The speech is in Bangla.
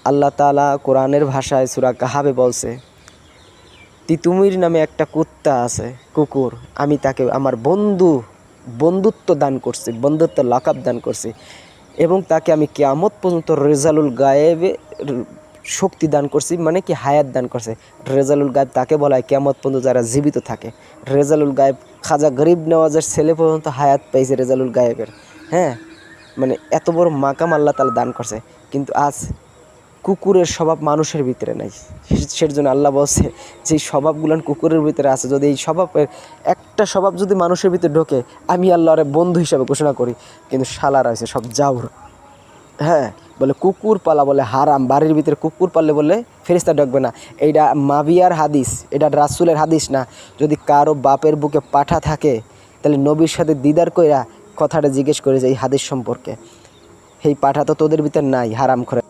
আল্লাহ তাআলা কোরআনের ভাষায় সূরা কাহাবে বলছে, তিতুমির নামে একটা কুত্তা আছে, কুকুর, আমি তাকে আমার বন্ধুত্ব দান করছি, বন্ধুত্ব লাকাব দান করছি, এবং তাকে আমি কিয়ামত পর্যন্ত রেজালুল গায়েবে শক্তি দান করছি, মানে কি হায়াত দান করছে। রেজালুল গায়েব তাকে বলা হয় কিয়ামত পর্যন্ত যারা জীবিত থাকে। রেজালুল গায়েব খাজা গরিব নেওয়াজের ছেলে পর্যন্ত হায়াত পাইছে রেজালুল গায়েবের। হ্যাঁ, মানে এত বড় মাকাম আল্লাহ তাআলা দান করছে। কিন্তু আজ কুকুরের স্বভাব মানুষের ভিতরে নাই। সের জন্য আল্লাহ বলছে যে স্বভাবগুলান কুকুরের ভিতরে আছে, যদি এই স্বভাবের একটা স্বভাব যদি মানুষের ভিতরে ঢোকে, আমি আল্লাহরে বন্ধু হিসাবে ঘোষণা করি। কিন্তু শালারা হয়েছে সব জাউর। হ্যাঁ, বলে কুকুর পালা বলে হারাম, বাড়ির ভিতরে কুকুর পাললে বলে ফেরেশতা ঢুকবে না। এইটা মাবিয়ার হাদিস, এটা রাসূলের হাদিস না। যদি কারো বাপের বুকে পাঠা থাকে, তাহলে নবীর সাথে দিদার কইরা কথাটা জিজ্ঞেস করে যে এই হাদিস সম্পর্কে, এই পাঠা তো তোদের ভিতর নাই, হারাম করে।